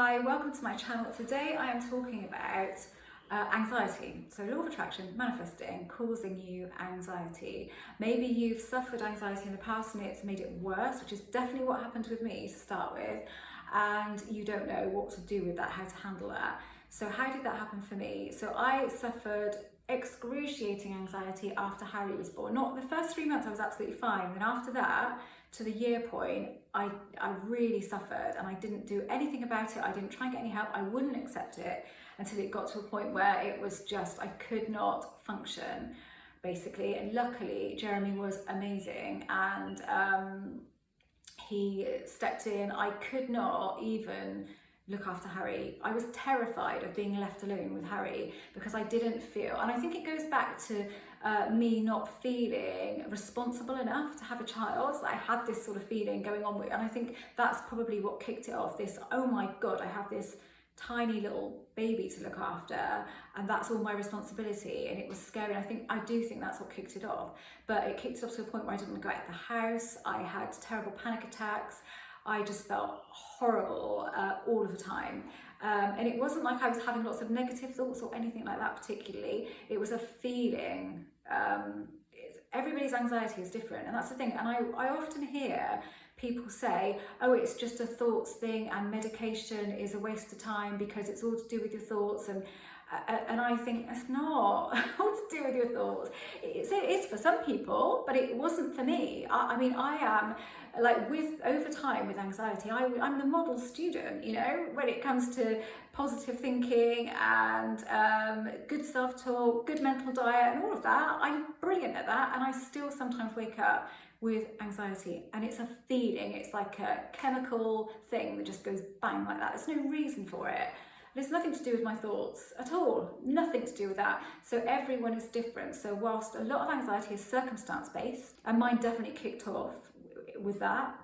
Hi, welcome to my channel. Today I am talking about anxiety. So law of attraction, manifesting, causing you anxiety. Maybe you've suffered anxiety in the past and it's made it worse, which is definitely what happened with me to start with, and you don't know what to do with that, how to handle that. So how did that happen for me? So I suffered excruciating anxiety after Harry was born. Not the first 3 months, I was absolutely fine. Then after that, to the year point, I really suffered and I didn't do anything about it. I didn't try and get any help. I wouldn't accept it until it got to a point where it was just, I could not function, basically. And luckily, Jeremy was amazing and he stepped in. I could not even look after Harry. I was terrified of being left alone with Harry because I didn't feel, and I think it goes back to me not feeling responsible enough to have a child. So I had this sort of feeling going on with, and I think that's probably what kicked it off, this, oh my God, I have this tiny little baby to look after and that's all my responsibility, and it was scary. I do think that's what kicked it off, but it kicked it off to a point where I didn't go out the house. I had terrible panic attacks. I just felt horrible all of the time. And it wasn't like I was having lots of negative thoughts or anything like that particularly. It was a feeling. Everybody's anxiety is different, and that's the thing. And I often hear people say, oh, it's just a thoughts thing and medication is a waste of time because it's all to do with your thoughts. And I think it's not all to do with your thoughts. It's for some people, but it wasn't for me. I mean, I am like over time with anxiety, I'm the model student, you know, when it comes to positive thinking and good self-talk, good mental diet and all of that. I'm brilliant at that, and I still sometimes wake up with anxiety, and it's a feeling. It's like a chemical thing that just goes bang like that. There's no reason for it. It's nothing to do with my thoughts at all, nothing to do with that. So everyone is different. So whilst a lot of anxiety is circumstance-based, and mine definitely kicked off with that,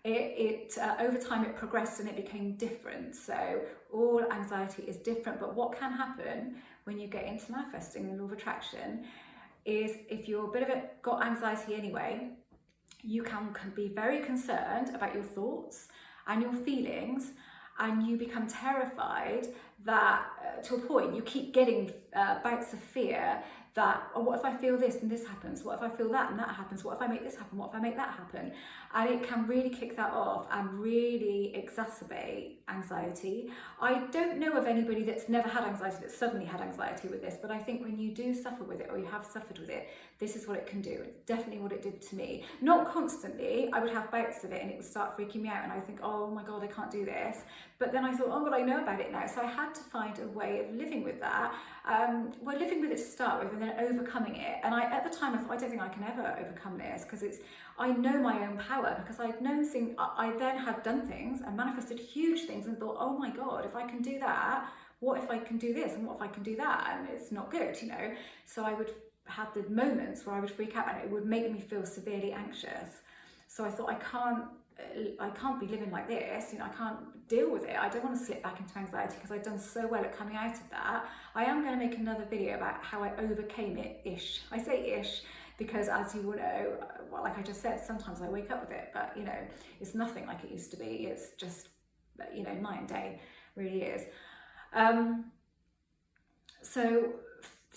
over time it progressed and it became different. So all anxiety is different, but what can happen when you get into manifesting the law of attraction is, if you're got anxiety anyway, you can be very concerned about your thoughts and your feelings, and you become terrified that to a point you keep getting bouts of fear that, oh, what if I feel this and this happens? What if I feel that and that happens? What if I make this happen? What if I make that happen? And it can really kick that off and really exacerbate anxiety. I don't know of anybody that's never had anxiety that suddenly had anxiety with this, but I think when you do suffer with it, or you have suffered with it, this is what it can do. It's definitely what it did to me. Not constantly. I would have bouts of it and it would start freaking me out and I think, oh my God, I can't do this. But then I thought, oh God, I know about it now. So I had to find a way of living with that. Well, living with it to start with and then overcoming it. And at the time I thought, I don't think I can ever overcome this, because I know my own power, because I then had done things and manifested huge things and thought, oh my God, if I can do that, what if I can do this? And what if I can do that? And it's not good, you know? So I would have the moments where I would freak out and it would make me feel severely anxious. So I thought, I can't be living like this, you know, I can't deal with it. I don't want to slip back into anxiety because I've done so well at coming out of that. I am going to make another video about how I overcame it-ish. I say ish because, as you will know, well, like I just said, sometimes I wake up with it, but you know, it's nothing like it used to be. It's just, you know, night and day, really is.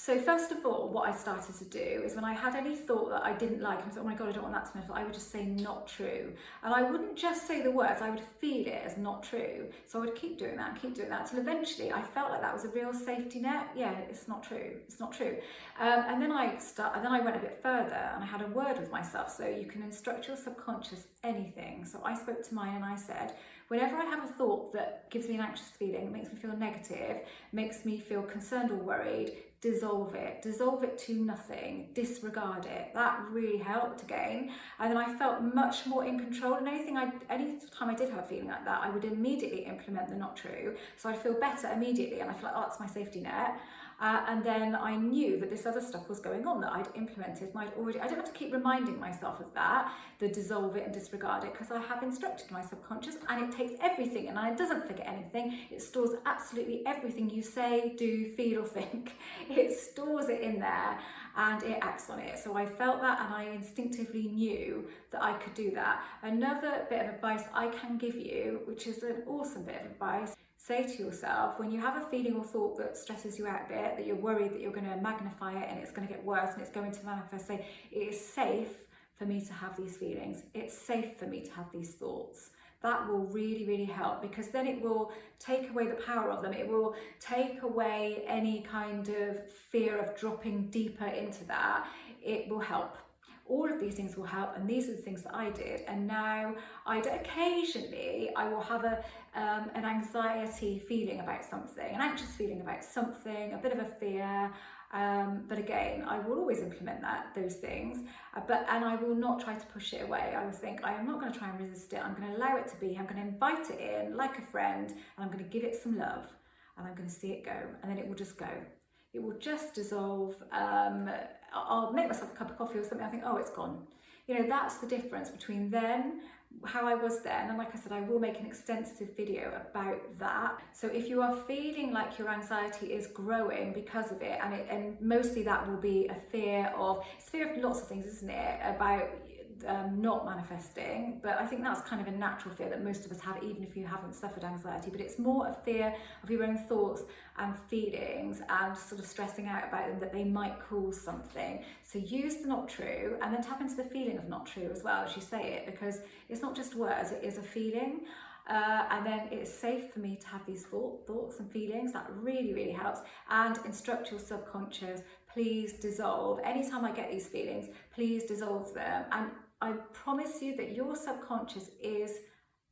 So first of all, what I started to do is when I had any thought that I didn't like, and I thought, oh my God, I don't want that to manifest, I would just say not true. And I wouldn't just say the words, I would feel it as not true. So I would keep doing that, till eventually I felt like that was a real safety net. Yeah, it's not true, it's not true. And then I went a bit further and I had a word with myself. So you can instruct your subconscious anything. So I spoke to mine and I said, whenever I have a thought that gives me an anxious feeling, makes me feel negative, makes me feel concerned or worried, dissolve it to nothing, disregard it. That really helped again. And then I felt much more in control, and any time I did have a feeling like that, I would immediately implement the not true. So I'd feel better immediately and I feel like, oh, that's my safety net. And then I knew that this other stuff was going on that I'd implemented. I don't have to keep reminding myself of that, the dissolve it and disregard it, because I have instructed my subconscious, and it takes everything and it doesn't forget anything. It stores absolutely everything you say, do, feel or think. It stores it in there and it acts on it. So I felt that and I instinctively knew that I could do that. Another bit of advice I can give you, which is an awesome bit of advice, say to yourself, when you have a feeling or thought that stresses you out a bit, that you're worried that you're going to magnify it and it's going to get worse and it's going to manifest, say, it is safe for me to have these feelings. It's safe for me to have these thoughts. That will really, really help, because then it will take away the power of them. It will take away any kind of fear of dropping deeper into that. It will help. All of these things will help, and these are the things that I did. And now occasionally I will have an anxiety feeling about something, an anxious feeling about something, a bit of a fear. But again, I will always implement those things, and I will not try to push it away. I will think, I am not going to try and resist it. I'm going to allow it to be. I'm going to invite it in like a friend, and I'm going to give it some love, and I'm going to see it go, and then it will just go. It will just dissolve. I'll make myself a cup of coffee or something. I think, oh, it's gone. You know, that's the difference between then, how I was then, and like I said, I will make an extensive video about that. So if you are feeling like your anxiety is growing because of it, and mostly that will be a fear of lots of things, isn't it? About not manifesting, but I think that's kind of a natural fear that most of us have, even if you haven't suffered anxiety. But it's more a fear of your own thoughts and feelings and sort of stressing out about them, that they might cause something. So use the not true, and then tap into the feeling of not true as well as you say it, because it's not just words, it is a feeling. And then it's safe for me to have these thoughts and feelings. That really, really helps. And instruct your subconscious, please dissolve. Anytime I get these feelings, please dissolve them. And I promise you that your subconscious is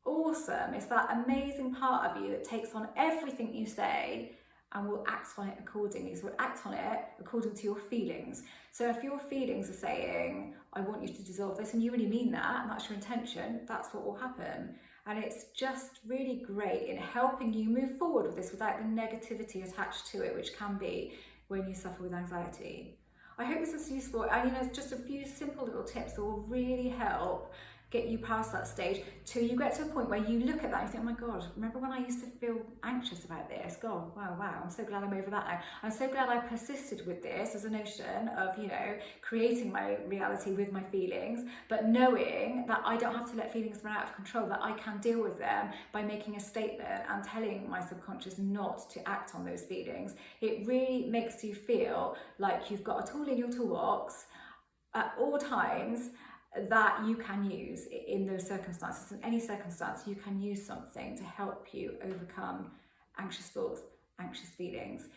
awesome. It's that amazing part of you that takes on everything you say and will act on it accordingly. So will act on it according to your feelings. So if your feelings are saying, I want you to dissolve this, and you really mean that, and that's your intention, that's what will happen. And it's just really great in helping you move forward with this without the negativity attached to it, which can be when you suffer with anxiety. I hope this was useful. And you know, it's just a few simple little tips that will really help get you past that stage till you get to a point where you look at that and you think, oh my God, remember when I used to feel anxious about this? God, wow, I'm so glad I'm over that now. I'm so glad I persisted with this as a notion of, you know, creating my reality with my feelings, but knowing that I don't have to let feelings run out of control, that I can deal with them by making a statement and telling my subconscious not to act on those feelings. It really makes you feel like you've got a tool in your toolbox at all times that you can use in those circumstances. In any circumstance, you can use something to help you overcome anxious thoughts, anxious feelings.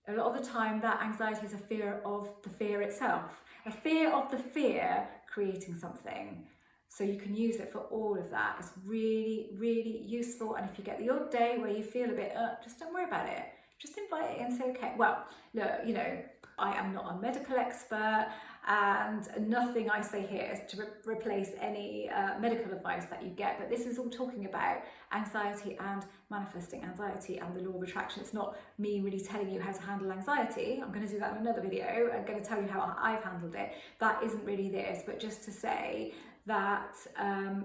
A lot of the time, that anxiety is a fear of the fear itself, a fear of the fear creating something. So you can use it for all of that. It's really, really useful. And if you get the odd day where you feel a bit, just don't worry about it. Just invite it in and say, okay, well, look, you know, I am not a medical expert, and nothing I say here is to replace any medical advice that you get, but this is all talking about anxiety and manifesting anxiety and the law of attraction. It's not me really telling you how to handle anxiety. I'm going to do that in another video. I'm going to tell you how I've handled it. That isn't really this, but just to say that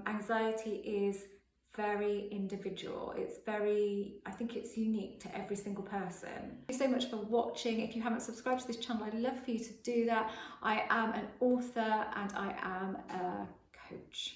anxiety is very individual. It's I think it's unique to every single person. Thank you so much for watching. If you haven't subscribed to this channel, I'd love for you to do that. I am an author and I am a coach.